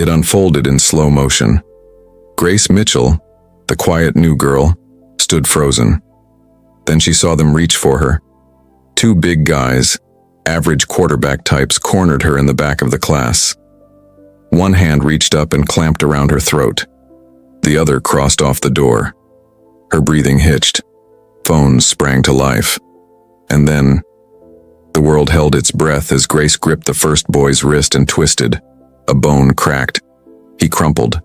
It unfolded in slow motion. Grace Mitchell, the quiet new girl, stood frozen. Then she saw them reach for her. Two big guys, average quarterback types, cornered her in the back of the class. One hand reached up and clamped around her throat. The other crossed off the door. Her breathing hitched. Phones sprang to life. And then, the world held its breath as Grace gripped the first boy's wrist and twisted. A bone cracked. He crumpled.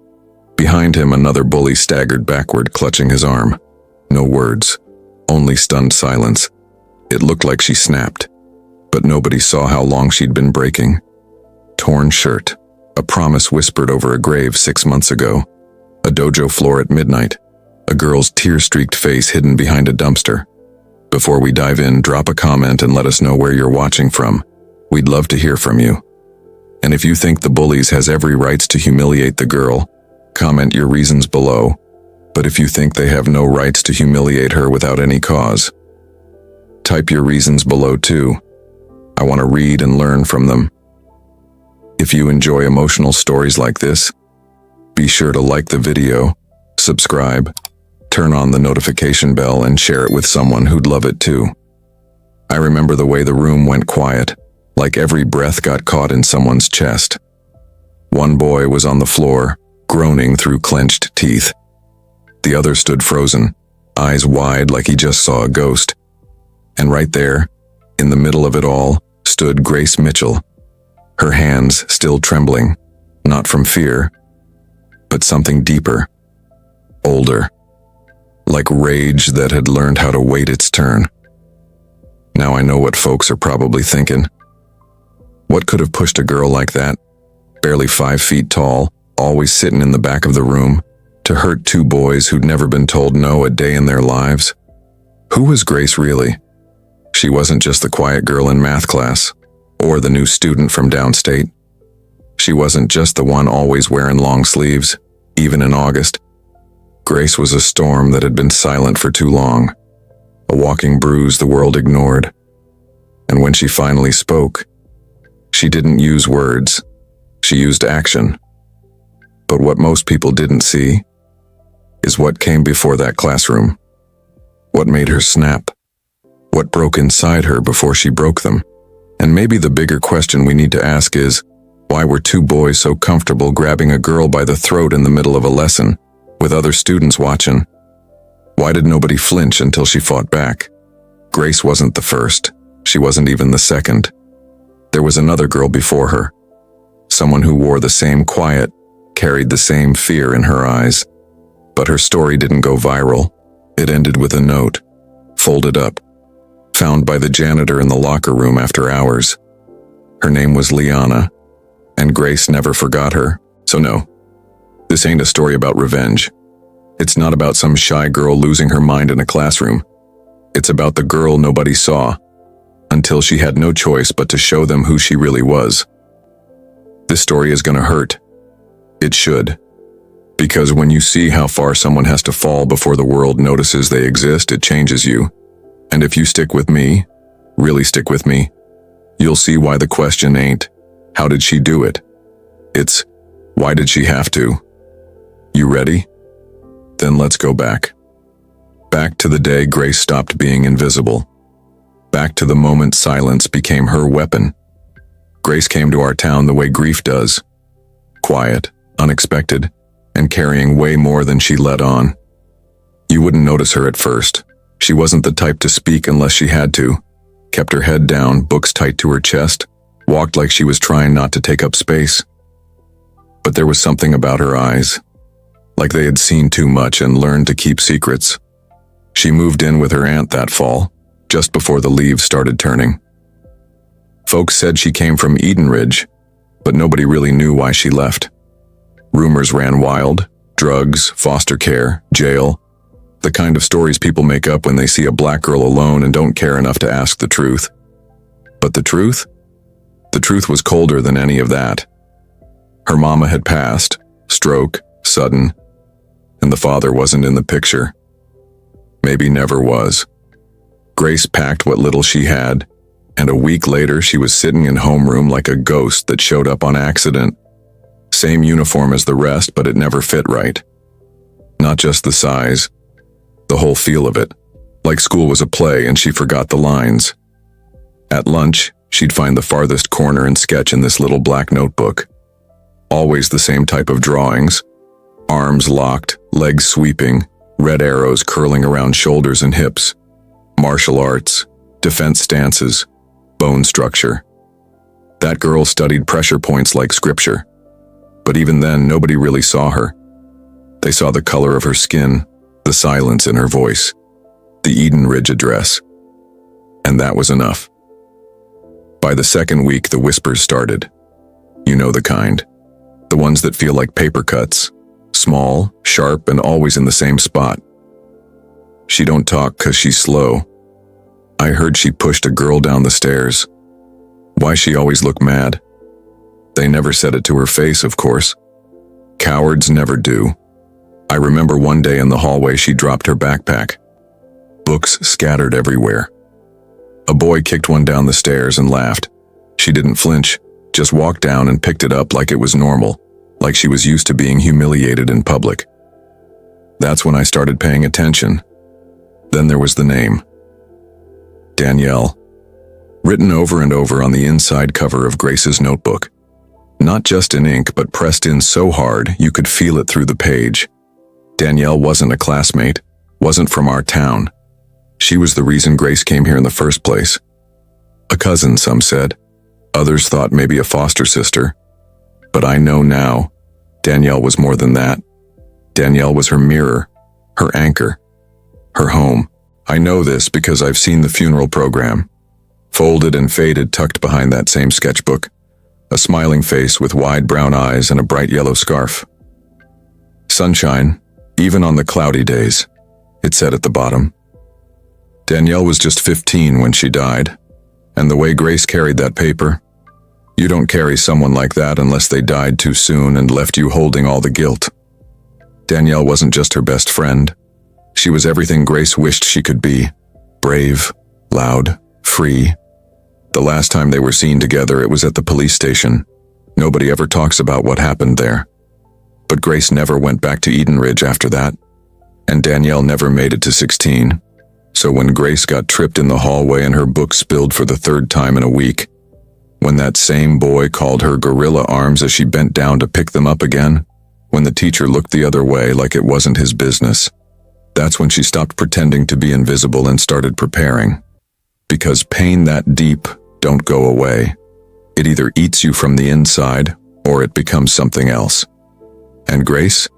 Behind him, another bully staggered backward, clutching his arm. No words, only stunned silence. It looked like she snapped, but nobody saw how long she'd been breaking. Torn shirt, a promise whispered over a grave 6 months ago. A dojo floor at midnight. A girl's tear-streaked face hidden behind a dumpster. Before we dive in, drop a comment and let us know where you're watching from. We'd love to hear from you. And if you think the Bullies has every right to humiliate the girl, comment your reasons below. But if you think they have no rights to humiliate her without any cause, type your reasons below too. I want to read and learn from them. If you enjoy emotional stories like this, be sure to like the video, subscribe, turn on the notification bell, and share it with someone who'd love it too. I remember the way the room went quiet, like every breath got caught in someone's chest. One boy was on the floor, groaning through clenched teeth. The other stood frozen, eyes wide like he just saw a ghost. And right there, in the middle of it all, stood Grace Mitchell, her hands still trembling, not from fear, but something deeper, older, like rage that had learned how to wait its turn. Now I know what folks are probably thinking. What could have pushed a girl like that, barely 5 feet tall, always sitting in the back of the room, to hurt two boys who'd never been told no a day in their lives? Who was Grace really? She wasn't just the quiet girl in math class, or the new student from downstate. She wasn't just the one always wearing long sleeves, even in August. Grace was a storm that had been silent for too long, a walking bruise the world ignored. And when she finally spoke, she didn't use words, she used action. But what most people didn't see is what came before that classroom. What made her snap? What broke inside her before she broke them? And maybe the bigger question we need to ask is, why were two boys so comfortable grabbing a girl by the throat in the middle of a lesson, with other students watching? Why did nobody flinch until she fought back? Grace wasn't the first. She wasn't even the second. There was another girl before her. Someone who wore the same quiet, carried the same fear in her eyes. But her story didn't go viral. It ended with a note, folded up, found by the janitor in the locker room after hours. Her name was Liana, and Grace never forgot her. So no, this ain't a story about revenge. It's not about some shy girl losing her mind in a classroom. It's about the girl nobody saw, until she had no choice but to show them who she really was. This story is gonna hurt. It should. Because when you see how far someone has to fall before the world notices they exist, it changes you. And if you stick with me, really stick with me, you'll see why the question ain't, how did she do it? It's, why did she have to? You ready? Then let's go back. Back to the day Grace stopped being invisible. Back to the moment silence became her weapon. Grace came to our town the way grief does. Quiet, unexpected, and carrying way more than she let on. You wouldn't notice her at first. She wasn't the type to speak unless she had to. Kept her head down, books tight to her chest, walked like she was trying not to take up space. But there was something about her eyes, like they had seen too much and learned to keep secrets. She moved in with her aunt that fall, just before the leaves started turning. Folks said she came from Eden Ridge, but nobody really knew why she left. Rumors ran wild: drugs, foster care, jail, the kind of stories people make up when they see a black girl alone and don't care enough to ask the truth. But the truth? The truth was colder than any of that. Her mama had passed, stroke, sudden, and the father wasn't in the picture. Maybe never was. Grace packed what little she had, and a week later she was sitting in homeroom like a ghost that showed up on accident. Same uniform as the rest, but it never fit right. Not just the size, the whole feel of it. Like school was a play and she forgot the lines. At lunch, she'd find the farthest corner and sketch in this little black notebook. Always the same type of drawings. Arms locked, legs sweeping, red arrows curling around shoulders and hips. Martial arts, defense stances, bone structure. That girl studied pressure points like scripture. But even then, nobody really saw her. They saw the color of her skin, the silence in her voice, the Eden Ridge address. And that was enough. By the second week, the whispers started. You know the kind. The ones that feel like paper cuts. Small, sharp, and always in the same spot. She don't talk 'cause she's slow. I heard she pushed a girl down the stairs. Why she always looked mad? They never said it to her face, of course. Cowards never do. I remember one day in the hallway she dropped her backpack. Books scattered everywhere. A boy kicked one down the stairs and laughed. She didn't flinch, just walked down and picked it up like it was normal, like she was used to being humiliated in public. That's when I started paying attention. Then there was the name. Danielle. Written over and over on the inside cover of Grace's notebook. Not just in ink, but pressed in so hard you could feel it through the page. Danielle wasn't a classmate, wasn't from our town. She was the reason Grace came here in the first place. A cousin, some said. Others thought maybe a foster sister. But I know now, Danielle was more than that. Danielle was her mirror, her anchor, her home. I know this because I've seen the funeral program. Folded and faded tucked behind that same sketchbook. A smiling face with wide brown eyes and a bright yellow scarf. Sunshine, even on the cloudy days, it said at the bottom. Danielle was just 15 when she died, and the way Grace carried that paper, you don't carry someone like that unless they died too soon and left you holding all the guilt. Danielle wasn't just her best friend. She was everything Grace wished she could be. Brave, loud, free. The last time they were seen together, it was at the police station. Nobody ever talks about what happened there. But Grace never went back to Eden Ridge after that, and Danielle never made it to 16. So when Grace got tripped in the hallway and her book spilled for the third time in a week, when that same boy called her gorilla arms as she bent down to pick them up again, when the teacher looked the other way like it wasn't his business, that's when she stopped pretending to be invisible and started preparing. Because pain that deep don't go away. It either eats you from the inside or it becomes something else. And Grace?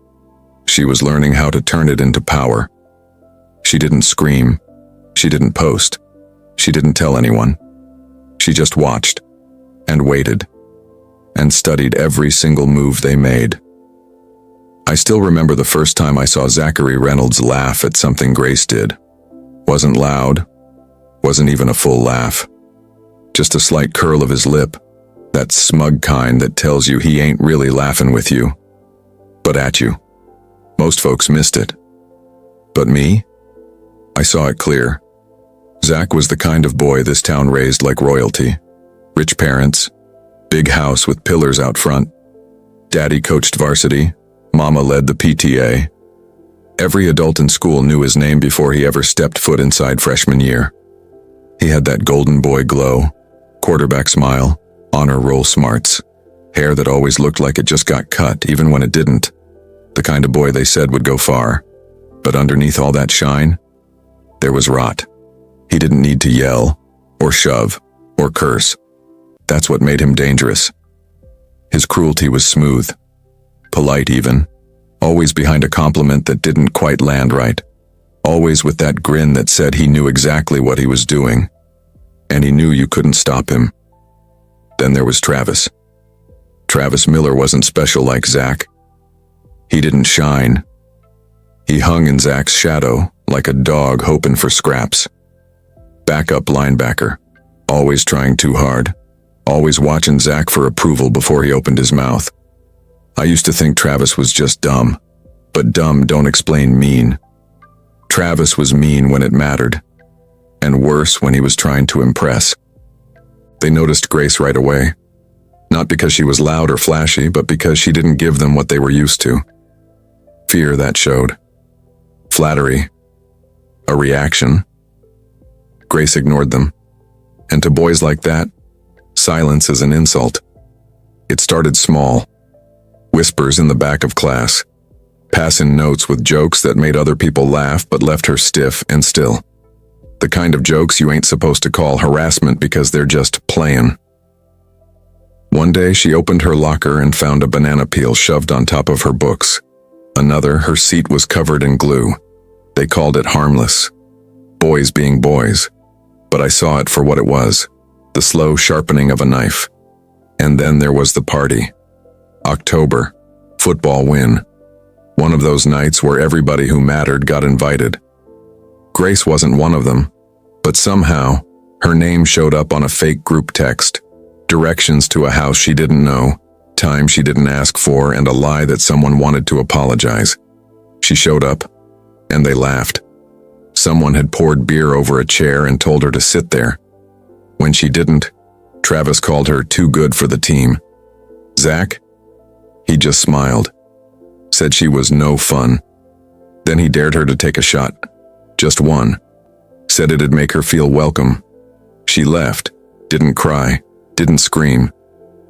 She was learning how to turn it into power. She didn't scream. She didn't post. She didn't tell anyone. She just watched and waited and studied every single move they made. I still remember the first time I saw Zachary Reynolds laugh at something Grace did. Wasn't loud, wasn't even a full laugh. Just a slight curl of his lip, that smug kind that tells you he ain't really laughing with you, but at you. Most folks missed it. But me? I saw it clear. Zach was the kind of boy this town raised like royalty. Rich parents, big house with pillars out front. Daddy coached varsity, Mama led the PTA. Every adult in school knew his name before he ever stepped foot inside freshman year. He had that golden boy glow, quarterback smile, honor roll smarts, hair that always looked like it just got cut even when it didn't. The kind of boy they said would go far. But underneath all that shine, there was rot. He didn't need to yell, or shove, or curse. That's what made him dangerous. His cruelty was smooth, polite even, always behind a compliment that didn't quite land right, always with that grin that said he knew exactly what he was doing, and he knew you couldn't stop him. Then there was Travis. Travis Miller wasn't special like Zach. He didn't shine. He hung in Zach's shadow like a dog hoping for scraps. Backup linebacker, always trying too hard, always watching Zach for approval before he opened his mouth. I used to think Travis was just dumb, but dumb don't explain mean. Travis was mean when it mattered, and worse when he was trying to impress. They noticed Grace right away. Not because she was loud or flashy, but because she didn't give them what they were used to. Fear that showed. Flattery. A reaction. Grace ignored them. And to boys like that, silence is an insult. It started small. Whispers in the back of class. Pass-in notes with jokes that made other people laugh but left her stiff and still. The kind of jokes you ain't supposed to call harassment because they're just playing. One day she opened her locker and found a banana peel shoved on top of her books. Another, her seat was covered in glue. They called it harmless. Boys being boys. But I saw it for what it was. The slow sharpening of a knife. And then there was the party. October. Football win. One of those nights where everybody who mattered got invited. Grace wasn't one of them, but somehow, her name showed up on a fake group text. Directions to a house she didn't know, time she didn't ask for, and a lie that someone wanted to apologize. She showed up, and they laughed. Someone had poured beer over a chair and told her to sit there. When she didn't, Travis called her too good for the team. Zach? He just smiled. Said she was no fun. Then he dared her to take a shot. Just one. Said it'd make her feel welcome. She left, didn't cry, didn't scream.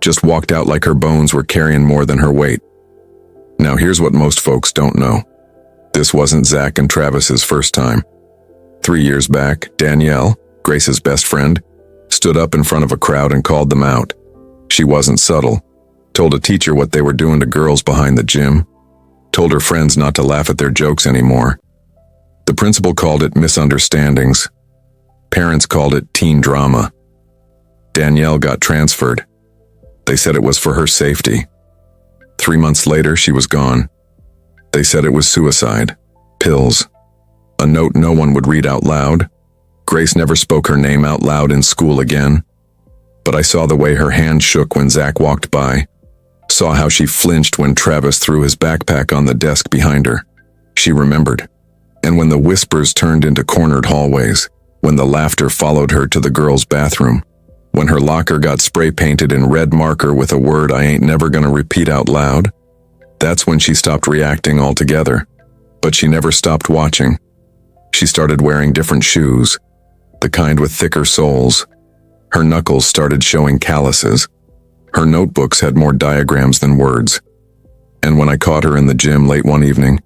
Just walked out like her bones were carrying more than her weight. Now here's what most folks don't know. This wasn't Zach and Travis's first time. 3 years back, Danielle, Grace's best friend, stood up in front of a crowd and called them out. She wasn't subtle. Told a teacher what they were doing to girls behind the gym. Told her friends not to laugh at their jokes anymore. The principal called it misunderstandings. Parents called it teen drama. Danielle got transferred. They said it was for her safety. 3 months later, she was gone. They said it was suicide. Pills. A note no one would read out loud. Grace never spoke her name out loud in school again. But I saw the way her hand shook when Zach walked by. Saw how she flinched when Travis threw his backpack on the desk behind her. She remembered. And when the whispers turned into cornered hallways, when the laughter followed her to the girls' bathroom, when her locker got spray painted in red marker with a word I ain't never gonna repeat out loud, that's when she stopped reacting altogether. But she never stopped watching. She started wearing different shoes, the kind with thicker soles. Her knuckles started showing calluses. Her notebooks had more diagrams than words. And when I caught her in the gym late one evening,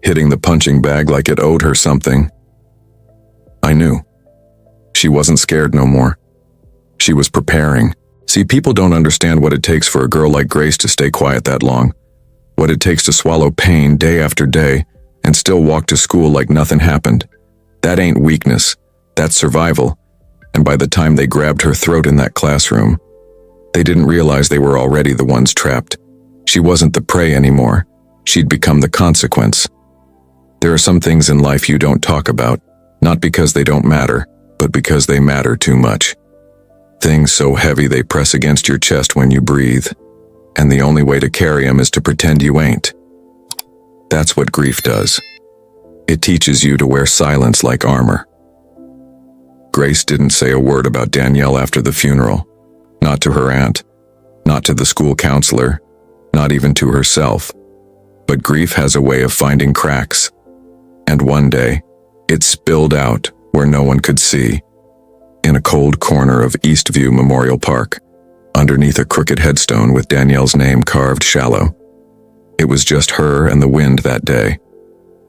hitting the punching bag like it owed her something, I knew. She wasn't scared no more. She was preparing. See, people don't understand what it takes for a girl like Grace to stay quiet that long. What it takes to swallow pain day after day and still walk to school like nothing happened. That ain't weakness. That's survival. And by the time they grabbed her throat in that classroom, they didn't realize they were already the ones trapped. She wasn't the prey anymore. She'd become the consequence. There are some things in life you don't talk about, not because they don't matter, but because they matter too much. Things so heavy they press against your chest when you breathe, and the only way to carry them is to pretend you ain't. That's what grief does. It teaches you to wear silence like armor. Grace didn't say a word about Danielle after the funeral. Not to her aunt, not to the school counselor, not even to herself. But grief has a way of finding cracks. And one day, it spilled out where no one could see, in a cold corner of Eastview Memorial Park, underneath a crooked headstone with Danielle's name carved shallow. It was just her and the wind that day.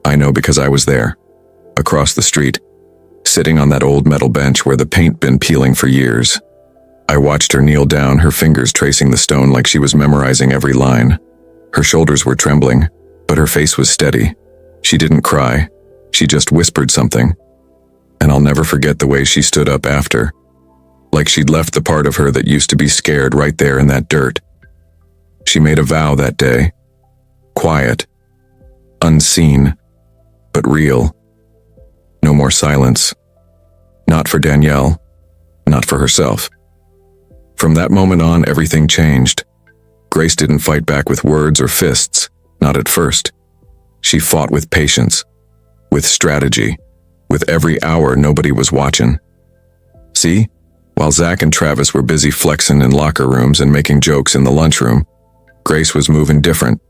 I know because I was there, across the street, sitting on that old metal bench where the paint been peeling for years. I watched her kneel down, her fingers tracing the stone like she was memorizing every line. Her shoulders were trembling, but her face was steady. She didn't cry. She just whispered something. And I'll never forget the way she stood up after, like she'd left the part of her that used to be scared right there in that dirt. She made a vow that day. Quiet. Unseen. But real. No more silence. Not for Danielle. Not for herself. From that moment on, everything changed. Grace didn't fight back with words or fists, not at first. She fought with patience, with strategy, with every hour nobody was watching. See? While Zach and Travis were busy flexing in locker rooms and making jokes in the lunchroom, Grace was moving different.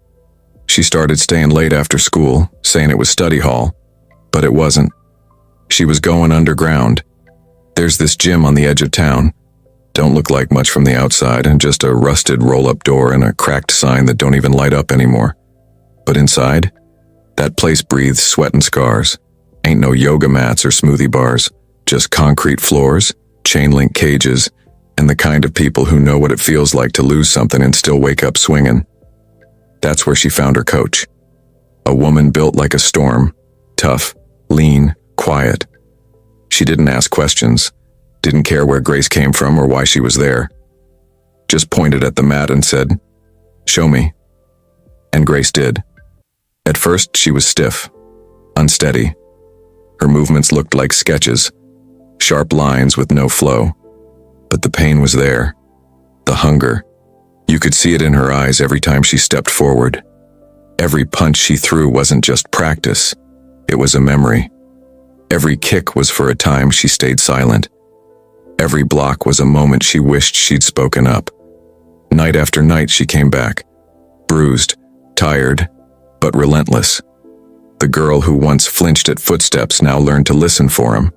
She started staying late after school, saying it was study hall, but it wasn't. She was going underground. There's this gym on the edge of town. Don't look like much from the outside, and just a rusted roll-up door and a cracked sign that don't even light up anymore. But inside, that place breathes sweat and scars. Ain't no yoga mats or smoothie bars, just concrete floors, chain-link cages, and the kind of people who know what it feels like to lose something and still wake up swinging. That's where she found her coach. A woman built like a storm, tough, lean, quiet. She didn't ask questions, didn't care where Grace came from or why she was there. Just pointed at the mat and said, "Show me." And Grace did. At first, she was stiff, unsteady. Her movements looked like sketches, sharp lines with no flow. But the pain was there, the hunger. You could see it in her eyes every time she stepped forward. Every punch she threw wasn't just practice, it was a memory. Every kick was for a time she stayed silent. Every block was a moment she wished she'd spoken up. Night after night she came back, bruised, tired, but relentless. The girl who once flinched at footsteps now learned to listen for him.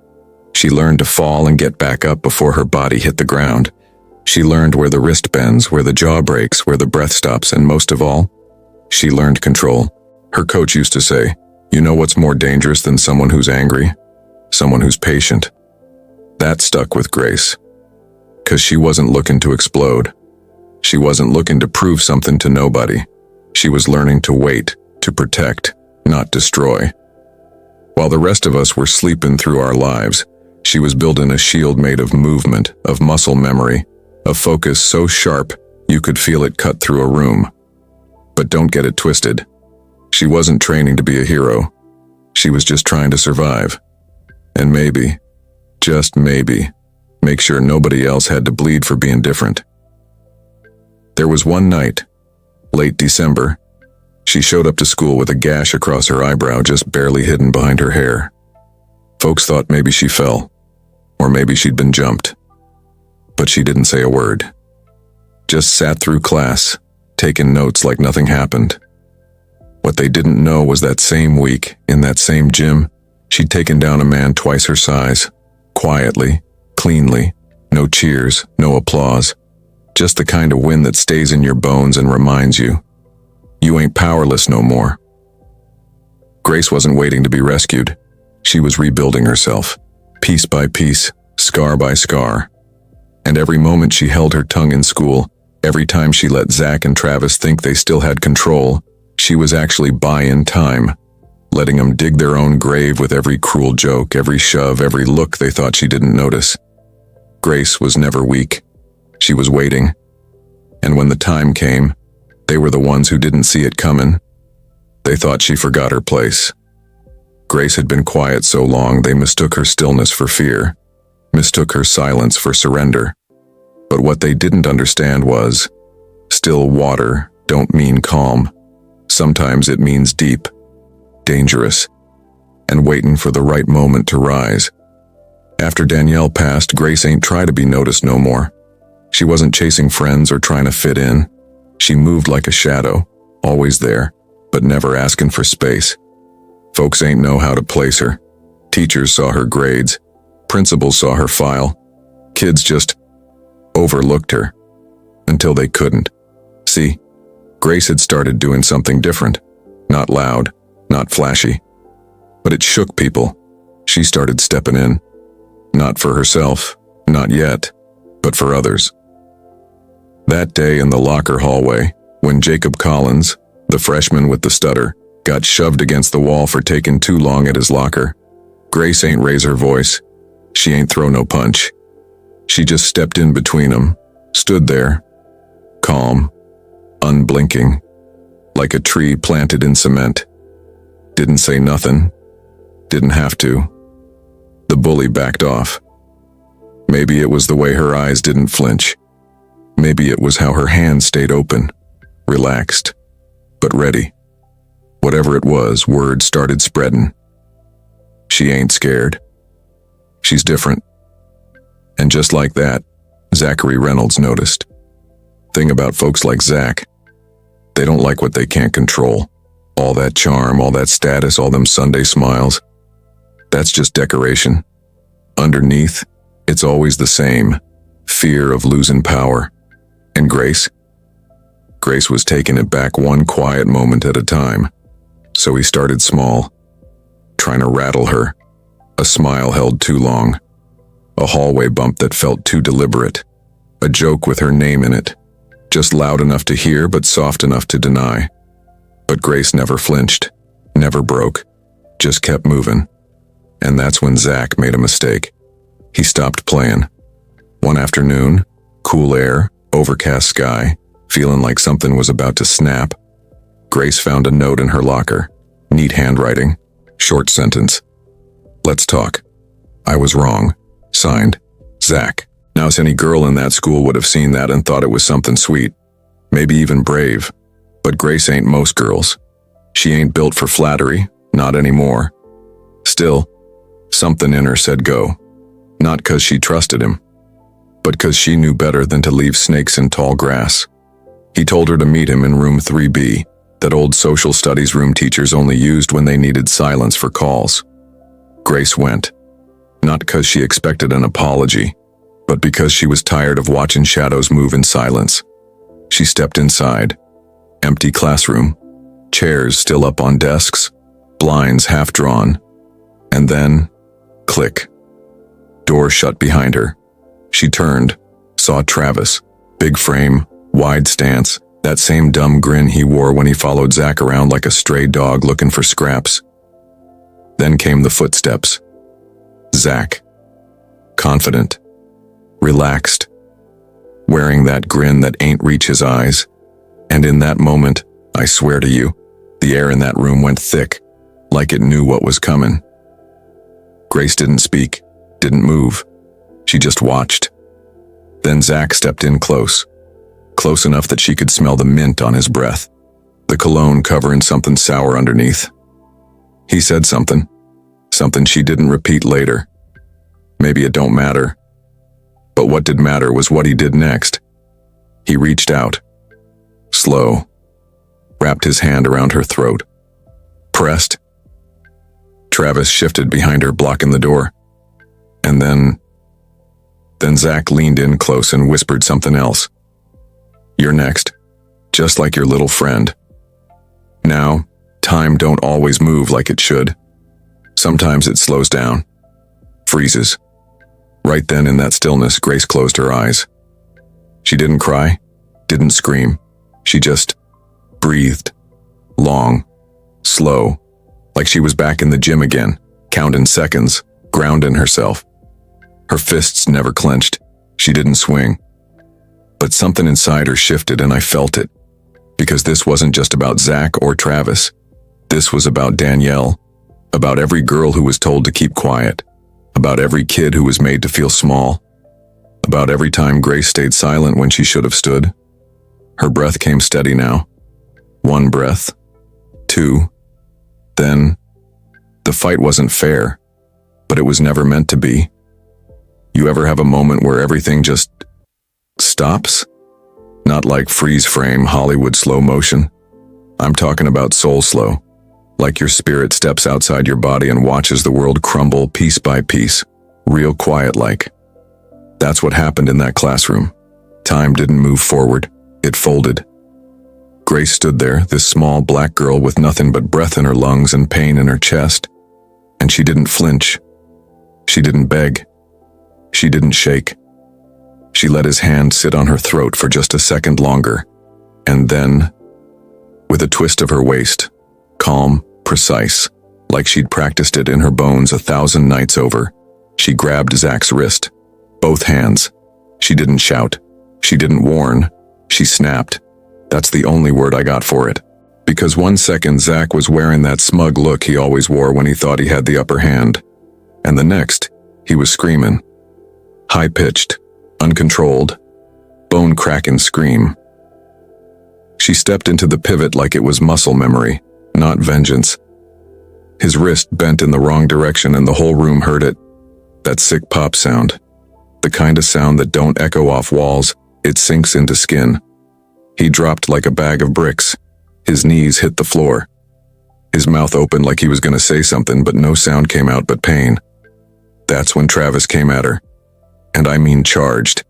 She learned to fall and get back up before her body hit the ground. She learned where the wrist bends, where the jaw breaks, where the breath stops, and most of all, she learned control. Her coach used to say, "You know what's more dangerous than someone who's angry? Someone who's patient." That stuck with Grace. 'Cause she wasn't looking to explode. She wasn't looking to prove something to nobody. She was learning to wait, to protect, not destroy. While the rest of us were sleeping through our lives, she was building a shield made of movement, of muscle memory, of focus so sharp you could feel it cut through a room. But don't get it twisted. She wasn't training to be a hero. She was just trying to survive. And maybe, just maybe, make sure nobody else had to bleed for being different. There was one night, late December, she showed up to school with a gash across her eyebrow just barely hidden behind her hair. Folks thought maybe she fell, or maybe she'd been jumped. But she didn't say a word. Just sat through class, taking notes like nothing happened. What they didn't know was that same week, in that same gym, she'd taken down a man twice her size, quietly, cleanly, no cheers, no applause, just the kind of win that stays in your bones and reminds you, you ain't powerless no more. Grace wasn't waiting to be rescued. She was rebuilding herself, piece by piece, scar by scar. And every moment she held her tongue in school, every time she let Zach and Travis think they still had control, she was actually buying time, letting them dig their own grave with every cruel joke, every shove, every look they thought she didn't notice. Grace was never weak. She was waiting. And when the time came, they were the ones who didn't see it coming. They thought she forgot her place. Grace had been quiet so long they mistook her stillness for fear, mistook her silence for surrender. But what they didn't understand was, still water don't mean calm. Sometimes it means deep, dangerous, and waiting for the right moment to rise. After Danielle passed, Grace ain't try to be noticed no more. She wasn't chasing friends or trying to fit in. She moved like a shadow, always there, but never asking for space. Folks ain't know how to place her. Teachers saw her grades. Principals saw her file. Kids just overlooked her until they couldn't. See, Grace had started doing something different. Not loud, not flashy. But it shook people. She started stepping in. Not for herself, not yet, but for others. That day in the locker hallway, when Jacob Collins, the freshman with the stutter, got shoved against the wall for taking too long at his locker, Grace ain't raise her voice. She ain't throw no punch. She just stepped in between them, stood there, calm, unblinking, like a tree planted in cement. Didn't say nothing. Didn't have to. The bully backed off. Maybe it was the way her eyes didn't flinch. Maybe it was how her hands stayed open, relaxed, but ready. Whatever it was, word started spreading. She ain't scared. She's different. And just like that, Zachary Reynolds noticed. Thing about folks like Zach, they don't like what they can't control. All that charm, all that status, all them Sunday smiles. That's just decoration. Underneath, it's always the same. Fear of losing power. And Grace? Grace was taking it back one quiet moment at a time. So he started small, trying to rattle her. A smile held too long. A hallway bump that felt too deliberate. A joke with her name in it. Just loud enough to hear, but soft enough to deny. But Grace never flinched, never broke, just kept moving. And that's when Zach made a mistake. He stopped playing. One afternoon, cool air, overcast sky, feeling like something was about to snap. Grace found a note in her locker. Neat handwriting, short sentence. Let's talk. I was wrong. Signed, Zach. Now, any girl in that school would have seen that and thought it was something sweet. Maybe even brave. But Grace ain't most girls. She ain't built for flattery, not anymore. Still, something in her said go. Not 'cause she trusted him, but 'cause she knew better than to leave snakes in tall grass. He told her to meet him in room 3B, that old social studies room teachers only used when they needed silence for calls. Grace went. Not 'cause she expected an apology, but because she was tired of watching shadows move in silence. She stepped inside. Empty classroom. Chairs still up on desks. Blinds half drawn. And then, click. Door shut behind her. She turned, saw Travis. Big frame, wide stance, that same dumb grin he wore when he followed Zach around like a stray dog looking for scraps. Then came the footsteps. Zach. Confident. Relaxed. Wearing that grin that ain't reach his eyes. And in that moment, I swear to you, the air in that room went thick, like it knew what was coming. Grace didn't speak, didn't move. She just watched. Then Zach stepped in close enough that she could smell the mint on his breath, the cologne covering something sour underneath. He said something she didn't repeat later. Maybe it don't matter. But what did matter was what he did next. He reached out. Slow. Wrapped his hand around her throat. Pressed. Travis shifted behind her, blocking the door. And then Zach leaned in close and whispered something else. You're next. Just like your little friend. Now, time don't always move like it should. Sometimes it slows down. Freezes. Right then in that stillness, Grace closed her eyes. She didn't cry, didn't scream. She just breathed. Long. Slow. Like she was back in the gym again, counting seconds, grounding herself. Her fists never clenched. She didn't swing. But something inside her shifted and I felt it. Because this wasn't just about Zach or Travis. This was about Danielle. About every girl who was told to keep quiet. About every kid who was made to feel small. About every time Grace stayed silent when she should have stood. Her breath came steady now. One breath. Two. Then, the fight wasn't fair, but it was never meant to be. You ever have a moment where everything just stops? Not like freeze frame Hollywood slow motion. I'm talking about soul slow. Like your spirit steps outside your body and watches the world crumble piece by piece, real quiet like. That's what happened in that classroom. Time didn't move forward, it folded. Grace stood there, this small black girl with nothing but breath in her lungs and pain in her chest. And she didn't flinch. She didn't beg. She didn't shake. She let his hand sit on her throat for just a second longer. And then, with a twist of her waist, calm, precise, like she'd practiced it in her bones 1,000 nights over, she grabbed Zach's wrist. Both hands. She didn't shout. She didn't warn. She snapped. That's the only word I got for it. Because 1 second Zach was wearing that smug look he always wore when he thought he had the upper hand. And the next, he was screaming. High-pitched, uncontrolled, bone-cracking scream. She stepped into the pivot like it was muscle memory, not vengeance. His wrist bent in the wrong direction and the whole room heard it. That sick pop sound. The the kind of sound that don't echo off walls, it sinks into skin. He dropped like a bag of bricks. His knees hit the floor. His mouth opened like he was going to say something, but no sound came out but pain. That's when Travis came at her. And I mean charged.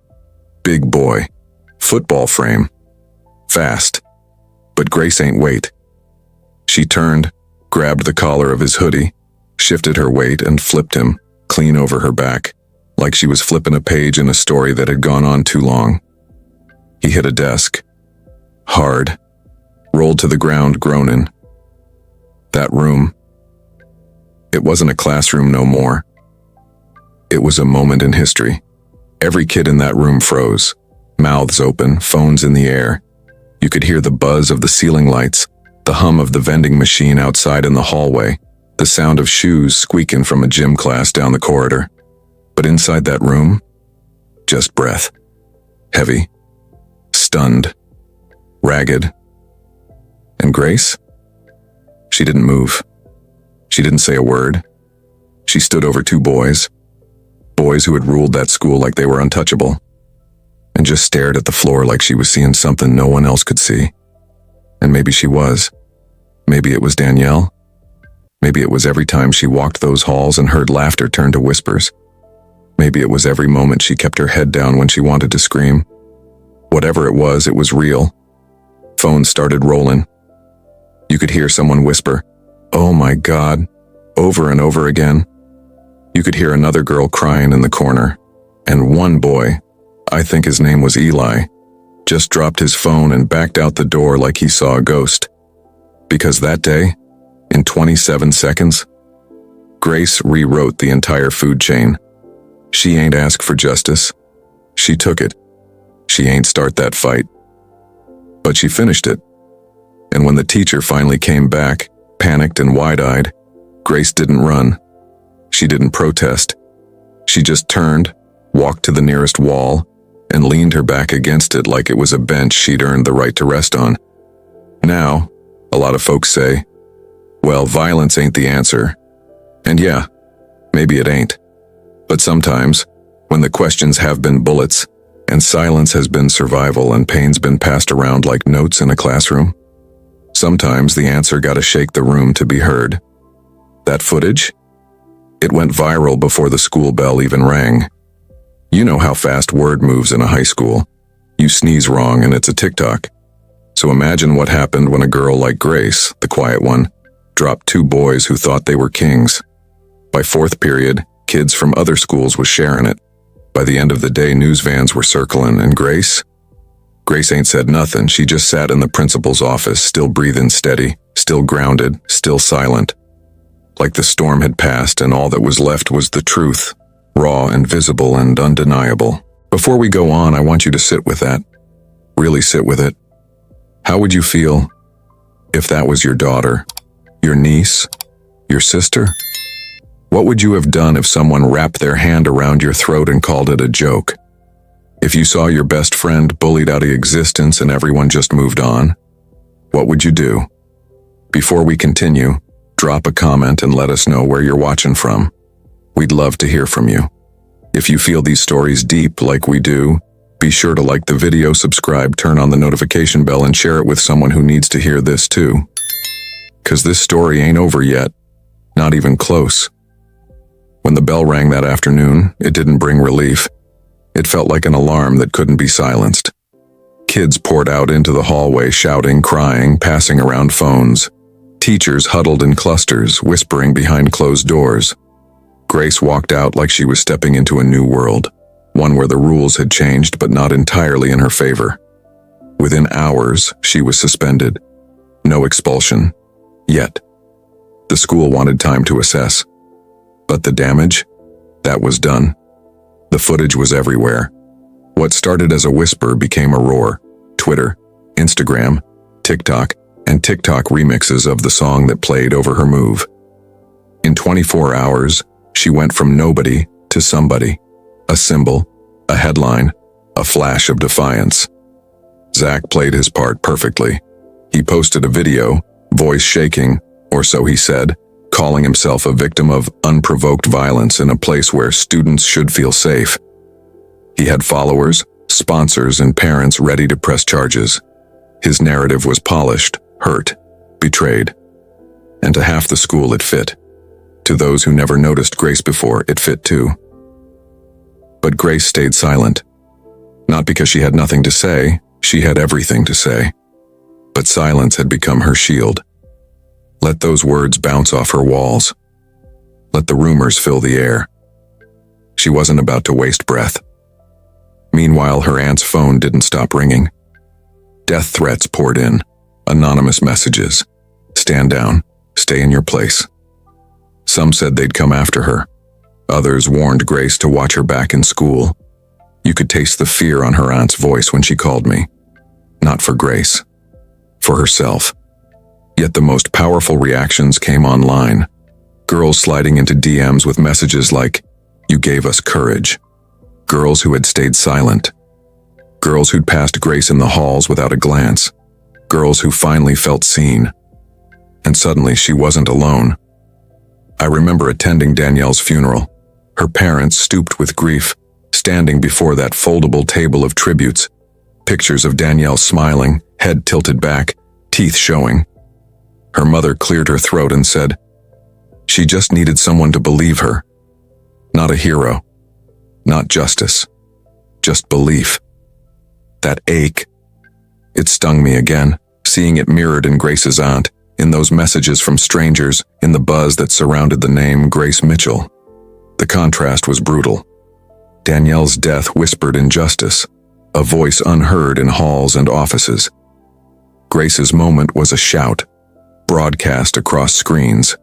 Big boy. Football frame. Fast. But Grace ain't wait. She turned, grabbed the collar of his hoodie, shifted her weight and flipped him, clean over her back, like she was flipping a page in a story that had gone on too long. He hit a desk. Hard. Rolled to the ground, groaning. That room. It wasn't a classroom no more. It was a moment in history. Every kid in that room froze, mouths open, phones in the air. You could hear the buzz of the ceiling lights, the hum of the vending machine outside in the hallway, the sound of shoes squeaking from a gym class down the corridor. But inside that room, just breath. Heavy, stunned, ragged. And Grace? She didn't move. She didn't say a word. She stood over two boys who had ruled that school like they were untouchable, and just stared at the floor like she was seeing something no one else could see. And maybe she was. Maybe it was Danielle. Maybe it was every time she walked those halls and heard laughter turn to whispers. Maybe it was every moment she kept her head down when she wanted to scream. Whatever it was real. Phones started rolling. You could hear someone whisper, "Oh my God," over and over again. You could hear another girl crying in the corner. And one boy, I think his name was Eli, just dropped his phone and backed out the door like he saw a ghost. Because that day, in 27 seconds, Grace rewrote the entire food chain. She ain't asked for justice. She took it. She ain't start that fight. But she finished it. And when the teacher finally came back, panicked and wide-eyed, Grace didn't run. She didn't protest. She just turned, walked to the nearest wall, and leaned her back against it like it was a bench she'd earned the right to rest on. Now, a lot of folks say, well, violence ain't the answer. And yeah, maybe it ain't. But sometimes, when the questions have been bullets, and silence has been survival and pain's been passed around like notes in a classroom, sometimes the answer gotta shake the room to be heard. That footage? It went viral before the school bell even rang. You know how fast word moves in a high school. You sneeze wrong and it's a TikTok. So imagine what happened when a girl like Grace, the quiet one, dropped two boys who thought they were kings. By fourth period, kids from other schools was sharing it. By the end of the day, news vans were circling, and Grace ain't said nothing. She just sat in the principal's office, still breathing steady, still grounded, still silent. Like the storm had passed and all that was left was the truth, raw and visible and undeniable. Before we go on, I want you to sit with that. Really sit with it. How would you feel if that was your daughter, your niece, your sister? What would you have done if someone wrapped their hand around your throat and called it a joke? If you saw your best friend bullied out of existence and everyone just moved on, what would you do? Before we continue, drop a comment and let us know where you're watching from. We'd love to hear from you. If you feel these stories deep like we do, be sure to like the video, subscribe, turn on the notification bell, and share it with someone who needs to hear this too. 'Cause this story ain't over yet. Not even close. When the bell rang that afternoon, it didn't bring relief. It felt like an alarm that couldn't be silenced. Kids poured out into the hallway, shouting, crying, passing around phones. Teachers huddled in clusters, whispering behind closed doors. Grace walked out like she was stepping into a new world, one where the rules had changed but not entirely in her favor. Within hours, she was suspended. No expulsion. Yet. The school wanted time to assess. But the damage? That was done. The footage was everywhere. What started as a whisper became a roar. Twitter, Instagram, TikTok, and TikTok remixes of the song that played over her move. In 24 hours, she went from nobody to somebody. A symbol, a headline, a flash of defiance. Zach played his part perfectly. He posted a video, voice shaking, or so he said, calling himself a victim of unprovoked violence in a place where students should feel safe. He had followers, sponsors, and parents ready to press charges. His narrative was polished, hurt, betrayed. And to half the school it fit. To those who never noticed Grace before, it fit too. But Grace stayed silent. Not because she had nothing to say, she had everything to say. But silence had become her shield. Let those words bounce off her walls. Let the rumors fill the air. She wasn't about to waste breath. Meanwhile, her aunt's phone didn't stop ringing. Death threats poured in, anonymous messages. Stand down, stay in your place. Some said they'd come after her. Others warned Grace to watch her back in school. You could taste the fear on her aunt's voice when she called me. Not for Grace. For herself. Yet the most powerful reactions came online. Girls sliding into DMs with messages like, "You gave us courage." Girls who had stayed silent. Girls who'd passed Grace in the halls without a glance. Girls who finally felt seen. And suddenly she wasn't alone. I remember attending Danielle's funeral. Her parents, stooped with grief, standing before that foldable table of tributes. Pictures of Danielle smiling, head tilted back, teeth showing. Her mother cleared her throat and said, she just needed someone to believe her. Not a hero. Not justice. Just belief. That ache. It stung me again, seeing it mirrored in Grace's aunt, in those messages from strangers, in the buzz that surrounded the name Grace Mitchell. The contrast was brutal. Danielle's death whispered injustice, a voice unheard in halls and offices. Grace's moment was a shout, broadcast across screens.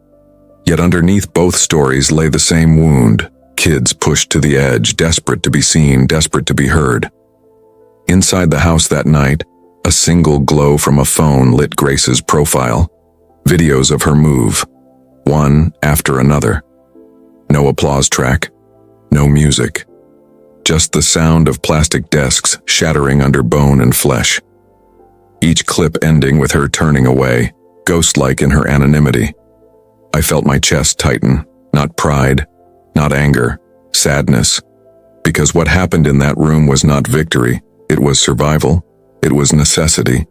Yet underneath both stories lay the same wound, kids pushed to the edge, desperate to be seen, desperate to be heard. Inside the house that night, a single glow from a phone lit Grace's profile. Videos of her move, one after another. No applause track, no music. Just the sound of plastic desks shattering under bone and flesh. Each clip ending with her turning away, ghost-like in her anonymity. I felt my chest tighten, not pride, not anger, sadness. Because what happened in that room was not victory, it was survival, it was necessity.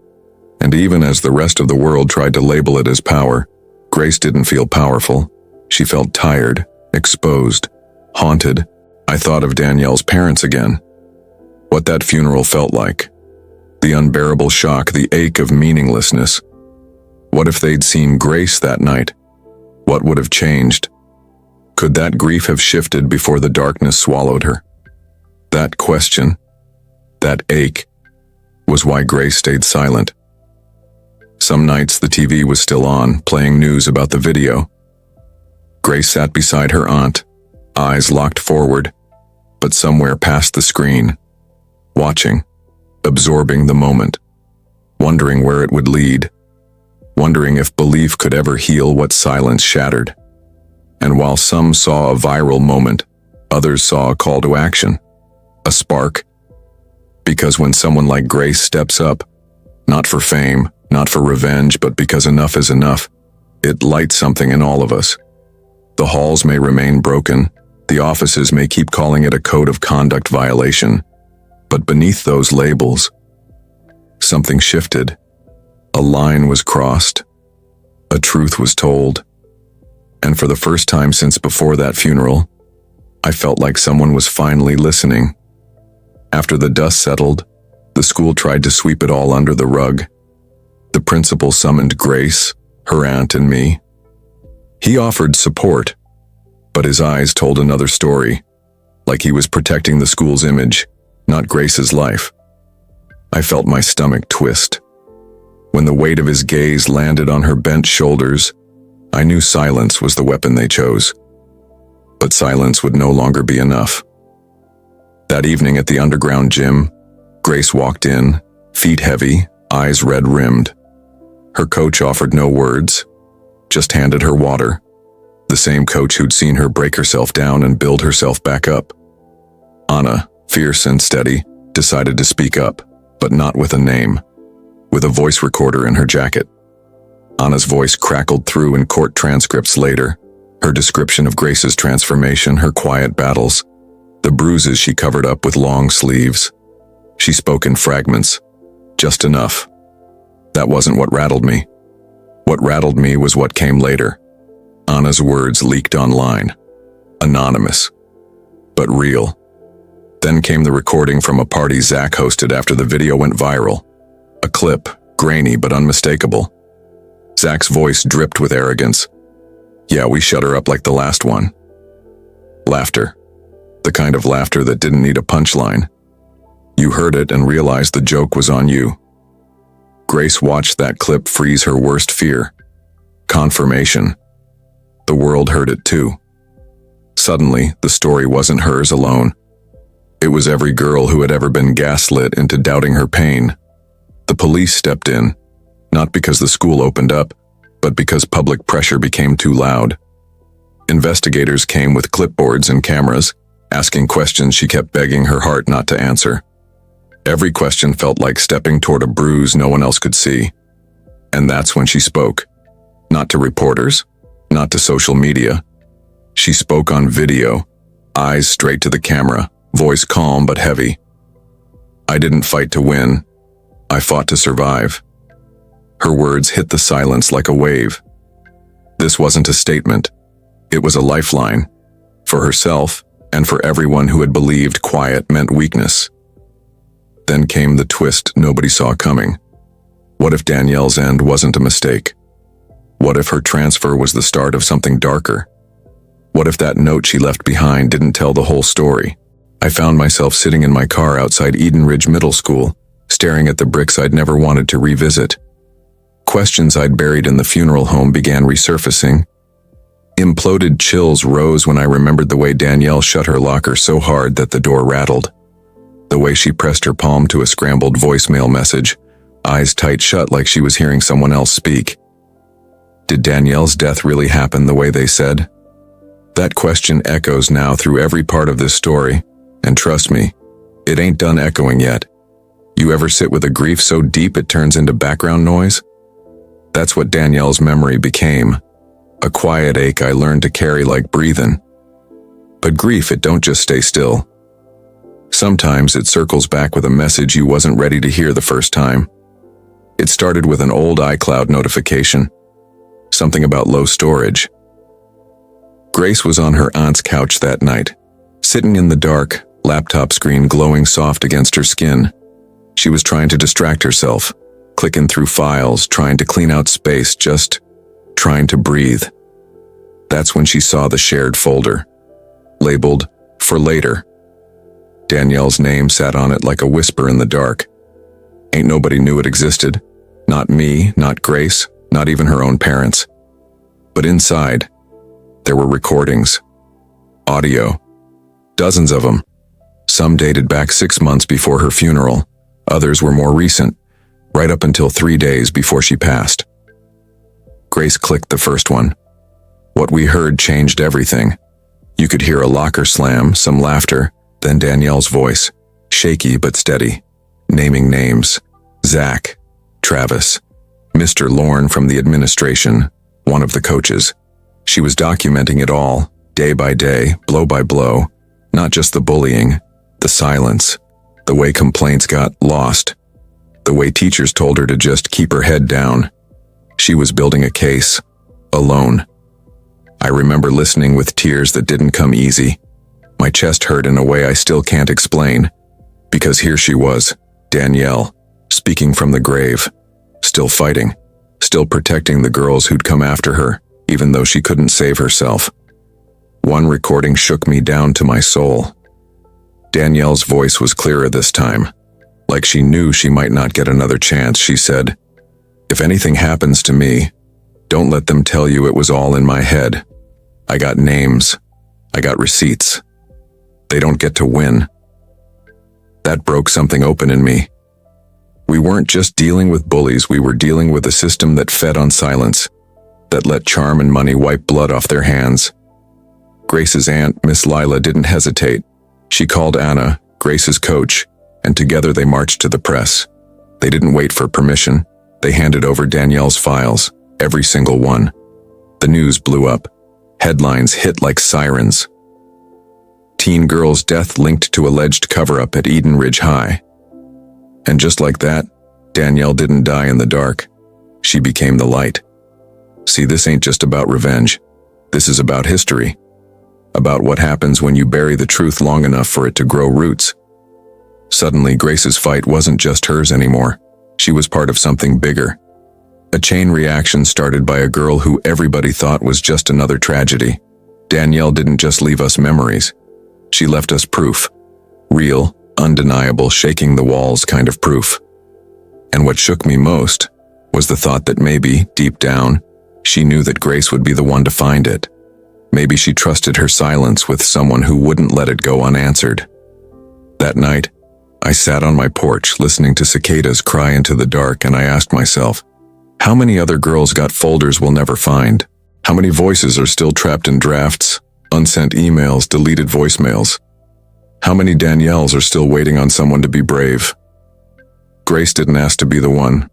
And even as the rest of the world tried to label it as power, Grace didn't feel powerful. She felt tired, exposed, haunted. I thought of Danielle's parents again. What that funeral felt like. The unbearable shock, the ache of meaninglessness. What if they'd seen Grace that night? What would have changed? Could that grief have shifted before the darkness swallowed her? That question, that ache, was why Grace stayed silent. Some nights the TV was still on, playing news about the video. Grace sat beside her aunt, eyes locked forward, but somewhere past the screen, watching, absorbing the moment, wondering where it would lead, wondering if belief could ever heal what silence shattered. And while some saw a viral moment, others saw a call to action, a spark. Because when someone like Grace steps up, not for fame, not for revenge, but because enough is enough, it lights something in all of us. The halls may remain broken, the offices may keep calling it a code of conduct violation, but beneath those labels, something shifted. A line was crossed. A truth was told. And for the first time since before that funeral, I felt like someone was finally listening. After the dust settled, the school tried to sweep it all under the rug. The principal summoned Grace, her aunt, and me. He offered support, but his eyes told another story, like he was protecting the school's image, not Grace's life. I felt my stomach twist. When the weight of his gaze landed on her bent shoulders, I knew silence was the weapon they chose. But silence would no longer be enough. That evening at the underground gym, Grace walked in, feet heavy, eyes red-rimmed. Her coach offered no words, just handed her water. The same coach who'd seen her break herself down and build herself back up. Anna, fierce and steady, decided to speak up, but not with a name, with a voice recorder in her jacket. Anna's voice crackled through in court transcripts later, her description of Grace's transformation, her quiet battles, The bruises she covered up with long sleeves. She spoke in fragments. Just enough. That wasn't what rattled me. What rattled me was what came later. Anna's words leaked online. Anonymous. But real. Then came the recording from a party Zach hosted after the video went viral. A clip, grainy but unmistakable. Zach's voice dripped with arrogance. Yeah, we shut her up like the last one. Laughter. The kind of laughter that didn't need a punchline. You heard it and realized the joke was on you. Grace watched that clip freeze her worst fear. Confirmation. The world heard it too. Suddenly, the story wasn't hers alone. It was every girl who had ever been gaslit into doubting her pain. The police stepped in, not because the school opened up, but because public pressure became too loud. Investigators came with clipboards and cameras, asking questions she kept begging her heart not to answer. Every question felt like stepping toward a bruise no one else could see. And that's when she spoke. Not to reporters, not to social media. She spoke on video, eyes straight to the camera, voice calm but heavy. I didn't fight to win. I fought to survive. Her words hit the silence like a wave. This wasn't a statement. It was a lifeline. For herself and for everyone who had believed quiet meant weakness. Then came the twist nobody saw coming. What if Danielle's end wasn't a mistake? What if her transfer was the start of something darker? What if that note she left behind didn't tell the whole story? I found myself sitting in my car outside Eden Ridge Middle School, staring at the bricks I'd never wanted to revisit. Questions I'd buried in the funeral home began resurfacing. Imploded chills rose when I remembered the way Danielle shut her locker so hard that the door rattled. The way she pressed her palm to a scrambled voicemail message, eyes tight shut like she was hearing someone else speak. Did Danielle's death really happen the way they said? That question echoes now through every part of this story, and trust me, it ain't done echoing yet. You ever sit with a grief so deep it turns into background noise? That's what Danielle's memory became. A quiet ache I learned to carry like breathing. But grief, it don't just stay still. Sometimes it circles back with a message you wasn't ready to hear the first time. It started with an old iCloud notification. Something about low storage. Grace was on her aunt's couch that night, sitting in the dark, laptop screen glowing soft against her skin. She was trying to distract herself, clicking through files, trying to clean out space, just trying to breathe. That's when she saw the shared folder, labeled, "For later." Danielle's name sat on it like a whisper in the dark. Ain't nobody knew it existed. Not me, not Grace, not even her own parents. But inside, there were recordings. Audio. Dozens of them. Some dated back 6 months before her funeral. Others were more recent, right up until 3 days before she passed. Grace clicked the first one. What we heard changed everything. You could hear a locker slam, some laughter, then Danielle's voice, shaky but steady, naming names. Zach, Travis, Mr. Lorne from the administration, one of the coaches. She was documenting it all, day by day, blow by blow, not just the bullying, the silence, the way complaints got lost, the way teachers told her to just keep her head down. She was building a case, alone. I remember listening with tears that didn't come easy. My chest hurt in a way I still can't explain, because here she was, Danielle, speaking from the grave, still fighting, still protecting the girls who'd come after her, even though she couldn't save herself. One recording shook me down to my soul. Danielle's voice was clearer this time. Like she knew she might not get another chance, she said, "If anything happens to me, don't let them tell you it was all in my head. I got names. I got receipts. They don't get to win." That broke something open in me. We weren't just dealing with bullies, we were dealing with a system that fed on silence, that let charm and money wipe blood off their hands. Grace's aunt, Miss Lila, didn't hesitate. She called Anna, Grace's coach, and together they marched to the press. They didn't wait for permission. They handed over Danielle's files, every single one. The news blew up. Headlines hit like sirens. teen girl's death linked to alleged cover-up at Eden Ridge High. And just like that, Danielle didn't die in the dark. She became the light. See, this ain't just about revenge. This is about history. About what happens when you bury the truth long enough for it to grow roots. Suddenly, Grace's fight wasn't just hers anymore. She was part of something bigger. A chain reaction started by a girl who everybody thought was just another tragedy. Danielle didn't just leave us memories. She left us proof. Real, undeniable, shaking the walls kind of proof. And what shook me most was the thought that maybe, deep down, she knew that Grace would be the one to find it. Maybe she trusted her silence with someone who wouldn't let it go unanswered. That night, I sat on my porch listening to cicadas cry into the dark, and I asked myself, how many other girls got folders we'll never find? How many voices are still trapped in drafts, unsent emails, deleted voicemails? How many Danielles are still waiting on someone to be brave? Grace didn't ask to be the one.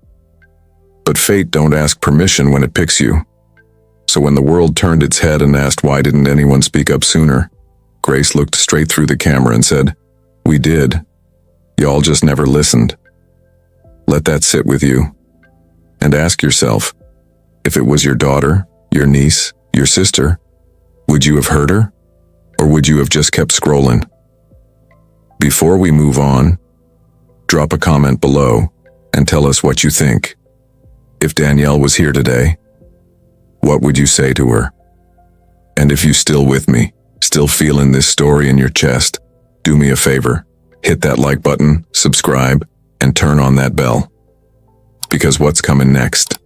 But fate don't ask permission when it picks you. So when the world turned its head and asked why didn't anyone speak up sooner, Grace looked straight through the camera and said, "We did. Y'all just never listened." Let that sit with you. And ask yourself, if it was your daughter, your niece, your sister, would you have heard her? Or would you have just kept scrolling? Before we move on, drop a comment below and tell us what you think. If Danielle was here today, what would you say to her? And if you still with me, still feeling this story in your chest, do me a favor, hit that like button, subscribe, and turn on that bell. Because what's coming next?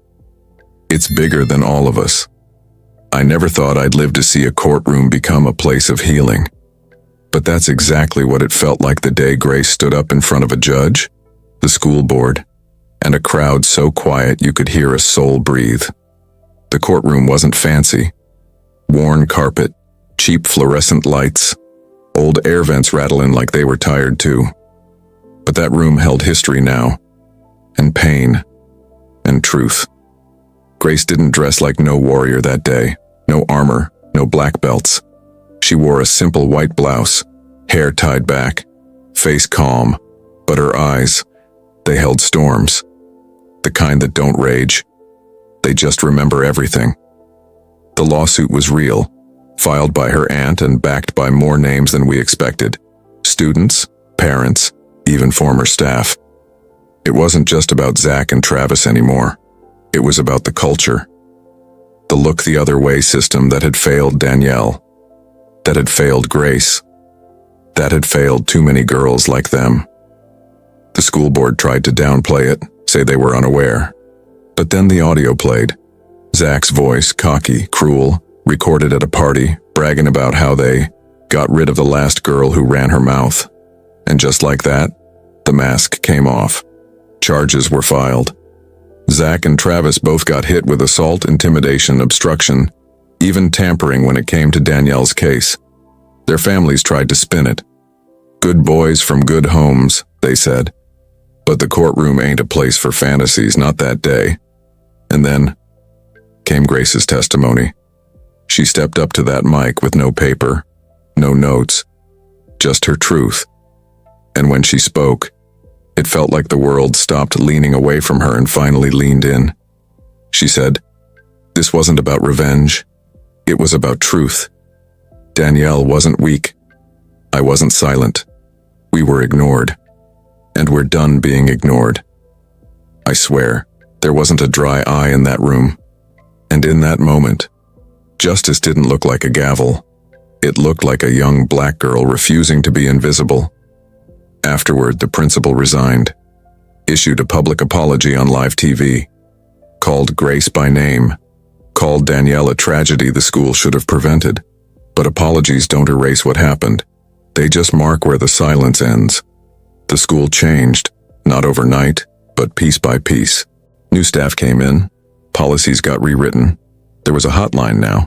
It's bigger than all of us. I never thought I'd live to see a courtroom become a place of healing. But that's exactly what it felt like the day Grace stood up in front of a judge, the school board, and a crowd so quiet you could hear a soul breathe. The courtroom wasn't fancy. Worn carpet, cheap fluorescent lights, old air vents rattling like they were tired too. But that room held history now, and pain, and truth. Grace didn't dress like no warrior that day, no armor, no black belts. She wore a simple white blouse, hair tied back, face calm, but her eyes, they held storms. The kind that don't rage. They just remember everything. The lawsuit was real, filed by her aunt and backed by more names than we expected. Students, parents, even former staff. It wasn't just about Zach and Travis anymore. It was about the culture. The look the other way system that had failed Danielle. That had failed Grace. That had failed too many girls like them. The school board tried to downplay it, say they were unaware. But then the audio played. Zach's voice, cocky, cruel, recorded at a party, bragging about how they got rid of the last girl who ran her mouth. And just like that, the mask came off. Charges were filed. Zach and Travis both got hit with assault, intimidation, obstruction, even tampering when it came to Danielle's case. Their families tried to spin it. Good boys from good homes, they said. But the courtroom ain't a place for fantasies, not that day. And then came Grace's testimony. She stepped up to that mic with no paper, no notes, just her truth. And when she spoke, it felt like the world stopped leaning away from her and finally leaned in. She said, "This wasn't about revenge. It was about truth. Danielle wasn't weak. I wasn't silent. We were ignored. And we're done being ignored." I swear, there wasn't a dry eye in that room. And in that moment, justice didn't look like a gavel. It looked like a young black girl refusing to be invisible. Afterward, the principal resigned, issued a public apology on live TV, called Grace by name, called Danielle a tragedy the school should have prevented. But apologies don't erase what happened. They just mark where the silence ends. The school changed, not overnight, but piece by piece. New staff came in, policies got rewritten. There was a hotline now.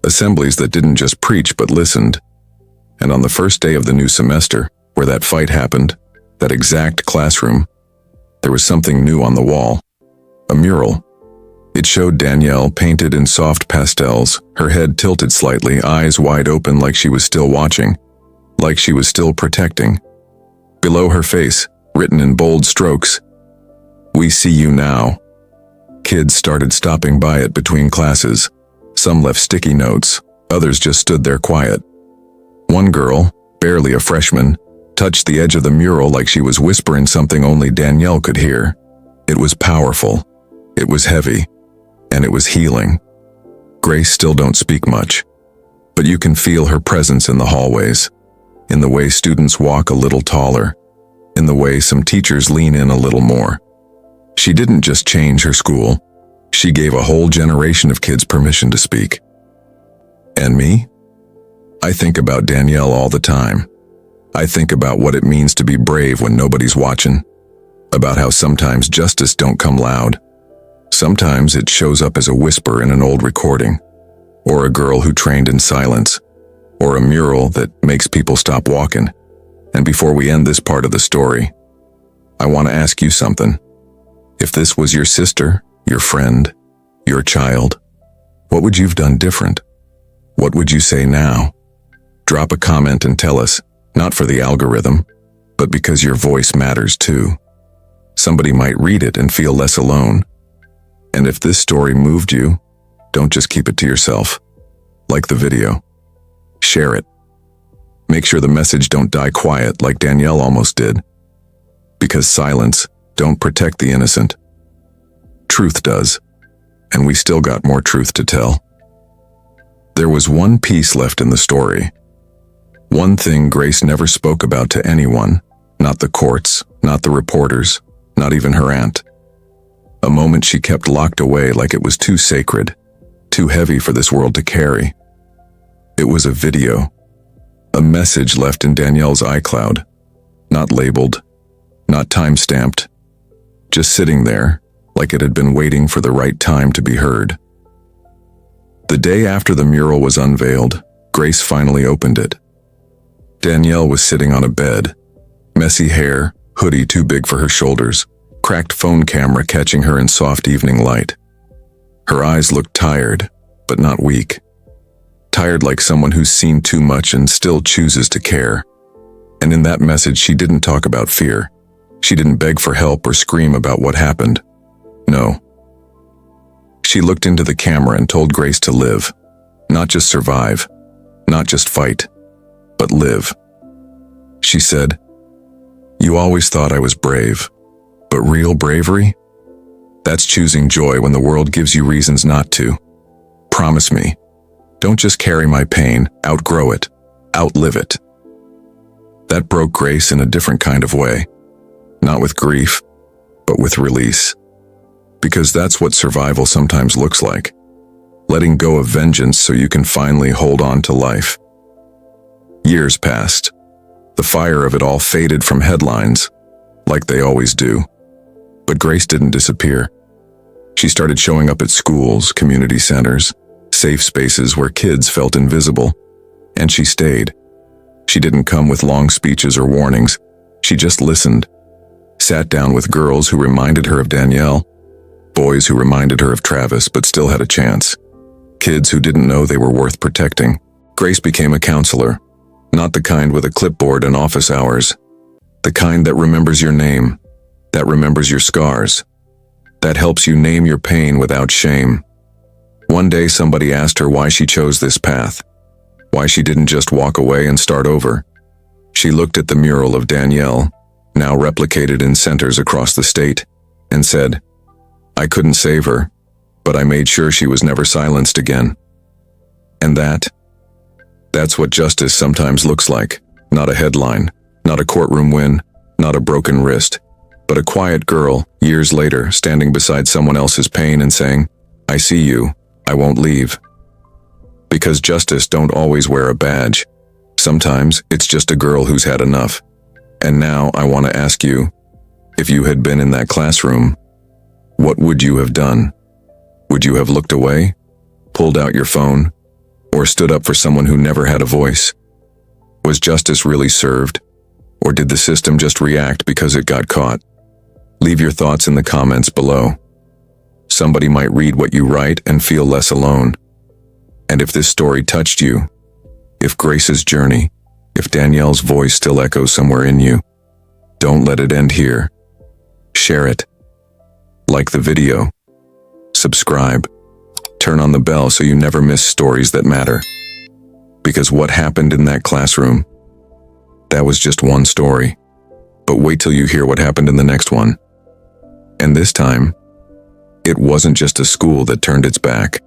Assemblies that didn't just preach but listened. And on the first day of the new semester, where that fight happened, that exact classroom, there was something new on the wall. A mural. It showed Danielle painted in soft pastels, her head tilted slightly, eyes wide open like she was still watching. like she was still protecting. Below her face, written in bold strokes, "We see you now." Kids started stopping by it between classes. Some left sticky notes, others just stood there quiet. One girl, barely a freshman, touched the edge of the mural like she was whispering something only Danielle could hear. It was powerful, it was heavy, and it was healing. Grace still don't speak much, but you can feel her presence in the hallways, in the way students walk a little taller, in the way some teachers lean in a little more. She didn't just change her school, she gave a whole generation of kids permission to speak. And me? I think about Danielle all the time. I think about what it means to be brave when nobody's watching, about how sometimes justice don't come loud. Sometimes it shows up as a whisper in an old recording, or a girl who trained in silence, or a mural that makes people stop walking. And before we end this part of the story, I want to ask you something. If this was your sister, your friend, your child, what would you have done different? What would you say now? Drop a comment and tell us, not for the algorithm, but because your voice matters too. Somebody might read it and feel less alone. And if this story moved you, don't just keep it to yourself. Like the video. Share it. Make sure the message don't die quiet like Danielle almost did. Because silence don't protect the innocent. Truth does. And we still got more truth to tell. There was one piece left in the story. One thing Grace never spoke about to anyone, not the courts, not the reporters, not even her aunt. A moment she kept locked away like it was too sacred, too heavy for this world to carry. It was a video, a message left in Danielle's iCloud, not labeled, not time-stamped, just sitting there like it had been waiting for the right time to be heard. The day after the mural was unveiled, Grace finally opened it. Danielle was sitting on a bed, messy hair, hoodie too big for her shoulders, cracked phone camera catching her in soft evening light. Her eyes looked tired, but not weak. Tired like someone who's seen too much and still chooses to care. And in that message, she didn't talk about fear. She didn't beg for help or scream about what happened. No. She looked into the camera and told Grace to live. Not just survive, not just fight, but live. She said, "You always thought I was brave, but real bravery? That's choosing joy when the world gives you reasons not to. Promise me, don't just carry my pain, outgrow it, outlive it." That broke Grace in a different kind of way. Not with grief, but with release. Because that's what survival sometimes looks like. Letting go of vengeance so you can finally hold on to life. Years passed. The fire of it all faded from headlines, like they always do. But Grace didn't disappear. She started showing up at schools, community centers, safe spaces where kids felt invisible. And she stayed. She didn't come with long speeches or warnings. She just listened. Sat down with girls who reminded her of Danielle, boys who reminded her of Travis but still had a chance, kids who didn't know they were worth protecting. Grace became a counselor, not the kind with a clipboard and office hours, the kind that remembers your name, that remembers your scars, that helps you name your pain without shame. One day somebody asked her why she chose this path, why she didn't just walk away and start over. She looked at the mural of Danielle, now replicated in centers across the state, and said, "I couldn't save her, but I made sure she was never silenced again." And that's what justice sometimes looks like. Not a headline, not a courtroom win, not a broken wrist, but a quiet girl, years later, standing beside someone else's pain and saying, "I see you, I won't leave." Because justice don't always wear a badge. Sometimes it's just a girl who's had enough. And now I want to ask you, if you had been in that classroom, what would you have done? Would you have looked away, pulled out your phone, or stood up for someone who never had a voice? Was justice really served, or did the system just react because it got caught? Leave your thoughts in the comments below. Somebody might read what you write and feel less alone. And if this story touched you, if Grace's journey, If Danielle's voice still echoes somewhere in you, don't let it end here. Share it. Like the video. Subscribe. Turn on the bell so you never miss stories that matter. Because what happened in that classroom, that was just one story. But wait till you hear what happened in the next one. And this time, it wasn't just a school that turned its back.